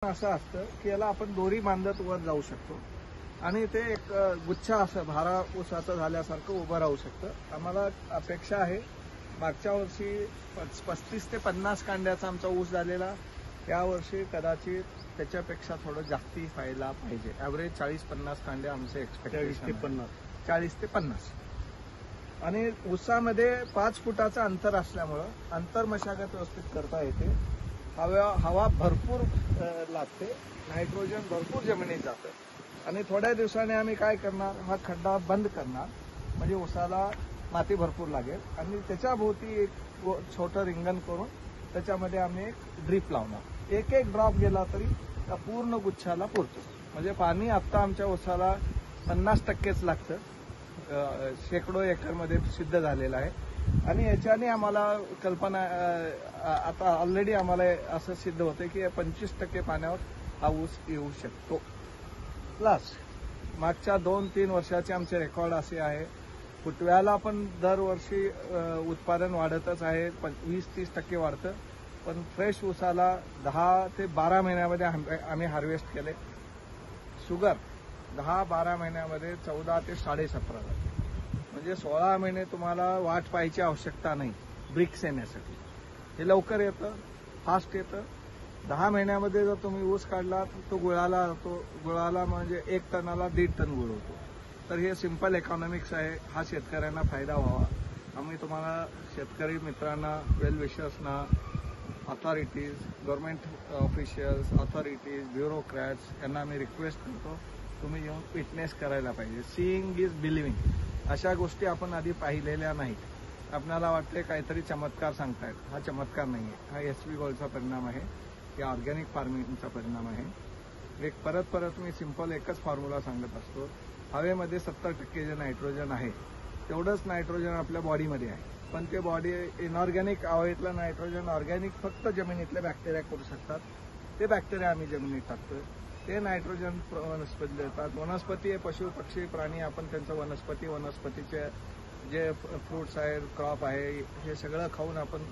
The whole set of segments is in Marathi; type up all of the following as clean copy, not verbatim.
असं असतं की याला आपण दोरी बांधत वर जाऊ शकतो आणि ते एक गुच्छा असं भारा ऊसाचं झाल्यासारखं उभं राहू शकतं। आम्हाला अपेक्षा आहे मागच्या वर्षी 35 ते 50 कांड्याचा आमचा ऊस झालेला, या वर्षी कदाचित त्याच्यापेक्षा थोडं जास्ती व्हायला पाहिजे। ॲव्हरेज 40-50 कांडे आमचे एक्सपेक्टेशन आहे, 40 ते 50। आणि ऊसामध्ये 5 फुटाचं अंतर असल्यामुळं अंतर मशागत व्यवस्थित करता येते। हवा भरपूर लागते, नायट्रोजन भरपूर जमिनीत जातं आणि थोड्या दिवसाने आम्ही काय करणार, हा खड्डा बंद करणार म्हणजे ऊसाला माती भरपूर लागेल आणि त्याच्या भोवती एक छोटं रिंगण करून त्याच्यामध्ये आम्ही एक ड्रीप लावणार। एक एक ड्रॉप गेला तरी त्या पूर्ण गुच्छाला पुरतो। म्हणजे पाणी आत्ता आमच्या ऊसाला 50%च लागतं, शेकडो एकरमध्ये सिद्ध झालेलं आहे। आणि याच्याने आम्हाला कल्पना आता ऑलरेडी आम्हाला असं सिद्ध होतं की 25% पाण्यावर हा ऊस येऊ शकतो। प्लस मागच्या 2-3 वर्षाचे आमचे रेकॉर्ड असे आहे, फुटव्याला पण दरवर्षी उत्पादन वाढतच आहे, 20-30% वाढतं, पण फ्रेश ऊसाला 10 ते 12 महिन्यामध्ये आम्ही हार्वेस्ट केले। शुगर 10-12 महिन्यामध्ये 14 ते 17.5 जाते, म्हणजे 16 महिने तुम्हाला वाट पाहायची आवश्यकता नाही ब्रिक्स येण्यासाठी। हे लवकर येतं, फास्ट येतं। 10 महिन्यामध्ये जर तुम्ही ऊस काढला तर तो गुळाला म्हणजे 1 टनाला 1.5 टन गुळ होतो। तर हे सिंपल इकॉनॉमिक्स आहे, हा शेतकऱ्यांना फायदा व्हावा। आम्ही तुम्हाला शेतकरी मित्रांना, वेल विशर्सना, authorities, government officials, authorities, bureaucrats यांना आम्ही रिक्वेस्ट करतो, तुम्ही येऊन विटनेस करायला पाहिजे। Seeing is believing. अशा गोष्टी आपण आधी पाहिलेल्या नाहीत। आपल्याला वाटते काहीतरी चमत्कार सांगतायत, हा चमत्कार नाही आहे, हा SV गोल्डचा परिणाम आहे, या ऑर्गॅनिक फार्मिंगचा परिणाम आहे। एक परत मी सिंपल एकच फॉर्म्युला सांगत असतो, हवेमध्ये 70% जे नायट्रोजन आहे तेवढंच नायट्रोजन आपल्या बॉडीमध्ये आहे, पण ते बॉडी इनऑर्गॅनिक हवेतलं नायट्रोजन ऑर्गॅनिक फक्त जमिनीतले बॅक्टेरिया करू शकतात। ते बॅक्टेरिया आम्ही जमिनीत टाकतोय, ते नायट्रोजन वनस्पती देतात। वनस्पती, पशु पक्षी प्राणी, आपण त्यांचं वनस्पतीचे जे फ्रुट्स आहेत, क्रॉप आहे, हे सगळं खाऊन आपण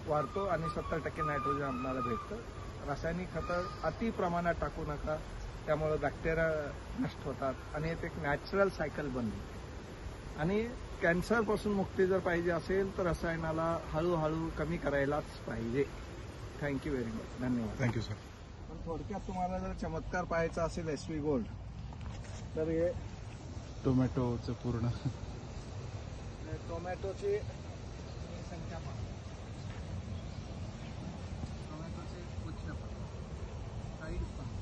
वाढतो आणि 70% नायट्रोजन आपल्याला भेटतं। रासायनिक खतं अति प्रमाणात टाकू नका, त्यामुळे बॅक्टेरिया नष्ट होतात आणि एक नॅचरल सायकल बनते। आणि कॅन्सरपासून मुक्ती जर पाहिजे असेल तर रसायनाला हळूहळू कमी करायलाच पाहिजे। थँक्यू व्हेरी मच, धन्यवाद। Thank you sir. पण थोडक्यात तुम्हाला जर चमत्कार पाहायचा असेल SV गोल्ड, तर हे टोमॅटोचं पूर्ण टोमॅटोची संख्या पहा, टोमॅटोचे गुच्छ पहा, साईज पहा,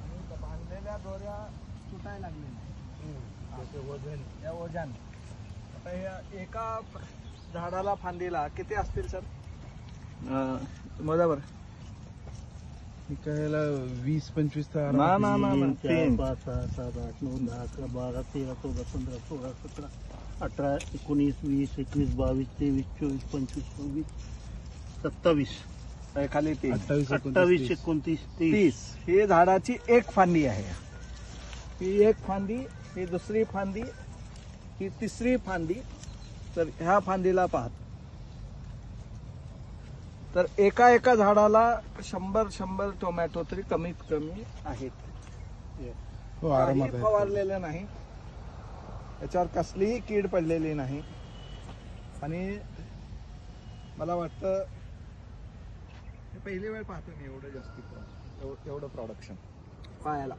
आणि बांधलेल्या दोऱ्या तुटायला लागलेल्या वजन, या वजन। आता या एका झाडाला फांदीला किती असतील सर? बरोबर विकायला 20-25 तर ना 3, 5, 6, 7, 8, 9, 10, 11, 12, 13, 14, 15, 16, 17, 18, 19, 20, 21, 22, 23, 24, 25, 26, 27, खाली 3, 28, 29, 30। ही झाडाची एक फांदी आहे, ही एक फांदी, ही दुसरी फांदी, ही तिसरी फांदी। तर ह्या फांदीला पाहत तर एका झाडाला 100 टोमॅटो तरी कमीत कमी आहेत। हो, आरामात आहे। फवारलेलं नाही, याच्यावर कसलीही कीड पडलेली नाही आणि मला वाटतं पहिली वेळ पाहतो मी एवढं जास्ती एवढं प्रोडक्शन पाहायला।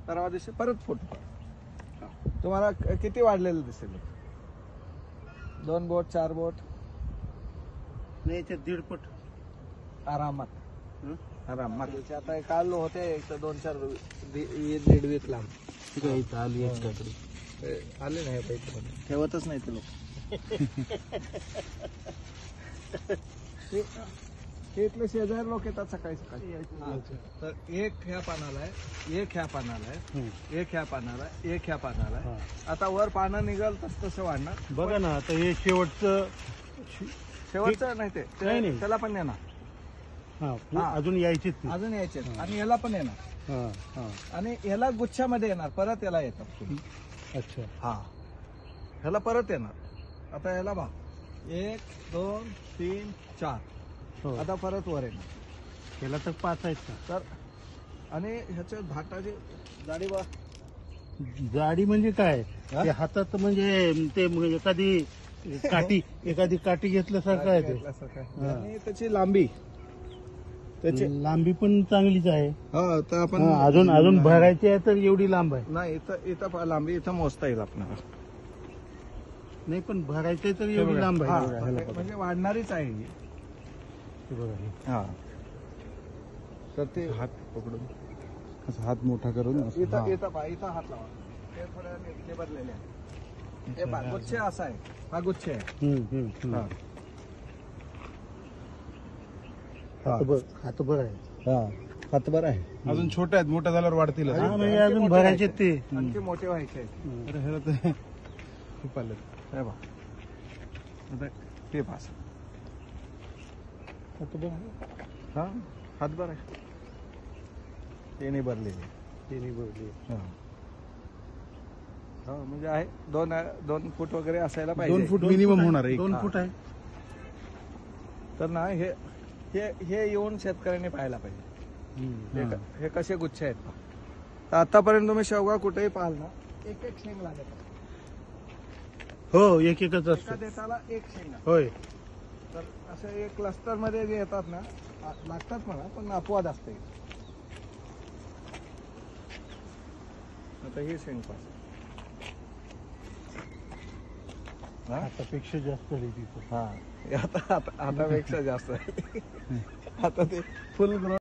परवा दिवशी परत फोटो तुम्हाला किती वाढलेलं दिसेल? 2 बोट 4 बोट नाही, ते 1.5 फूट आरामात। आता काल होते 2-4 1.5 वीत लांब आले नाही पैसे, ठेवतच नाही ते लोक। इथले शेजारी लोक येतात सकाळी तर एक ह्या पानाला आहे, एक ह्या पानाला आहे, एक ह्या पानाला आहे, एक ह्या पानाला आहे। आता वर पानं निघाल तसं वाढणार। बघा ना, आता हे शेवटचं नाही, ते त्याला पण येणार, अजून यायचे आणि याला पण येणार, आणि याला गुच्छामध्ये येणार, परत याला येतात। अच्छा, ह्याला परत येणार। आता याला 1 2 3 4 हो. आता परत वर आहे त्याला तर 5 आहेत का? तर आणि ह्याच्या भाटाची जाडी बघा. जाडी म्हणजे काय? हा? ते हातात म्हणजे ते एखादी काठी घेतल्यासारखं आहे ते. घेतल्यासारखं आहे. हा. आणि त्याची लांबी त्याची लांबी पण चांगलीच आहे. हा तर आपण हा, अजून भरायची आहे तर एवढी लांब आहे. नाही इथं लांबी इथं मोजता येईल आपल्याला. नाही पण भरायची तर एवढी लांब हा, आहे. ह्याला बघा. म्हणजे वाढणारीच आहे ही. हे बघा हे. हा तर ते हात पकडून असा हात मोठा करून असं. इथं हा. इथं पहा, इथं हात लावा. ते थोड्या ते बदलेले आहे. हे पहा, गुच्छ असा आहे. हा गुच्छ आहे. हम्म. हा. हात बरं आहे. हा हात बरं आहे. अजून छोटे आहेत, मोठ्या झाल्यावर वाढतील. हा, म्हणजे अजून भरायचे ते. आणखी मोठे व्हायचे आहेत. अरे ह्याला तर खूप आलं. हे पहा. आता ते पहा. हात बरं आहे. हा हात बरं आहे. ते नाही भरलेले. ते नाही भरले. हा हा, म्हणजे आहे 2 फूट वगैरे असायला पाहिजे. 2 फूट मिनिमम होणार आहे. 2 फूट आहे. तर ना हे येऊन शेतकऱ्यांनी पाहायला पाहिजे. हे कसे गुच्छ आहेत पहा. तर आतापर्यंत तुम्ही शेवगा कुठेही पाहाल ना एक शेंग लागत. हो एकच एका असतो. देठाला एक शेंग आहे. होय. तर असं एक क्लस्टर मध्ये जे येतात ना लागतात म्हणा पण अपवाद असते. आता ही शेंग पास हातापेक्षा जास्त आहे तिथं. हा आता पेक्षा जास्त आहे. आता ते फुल ग्रोथ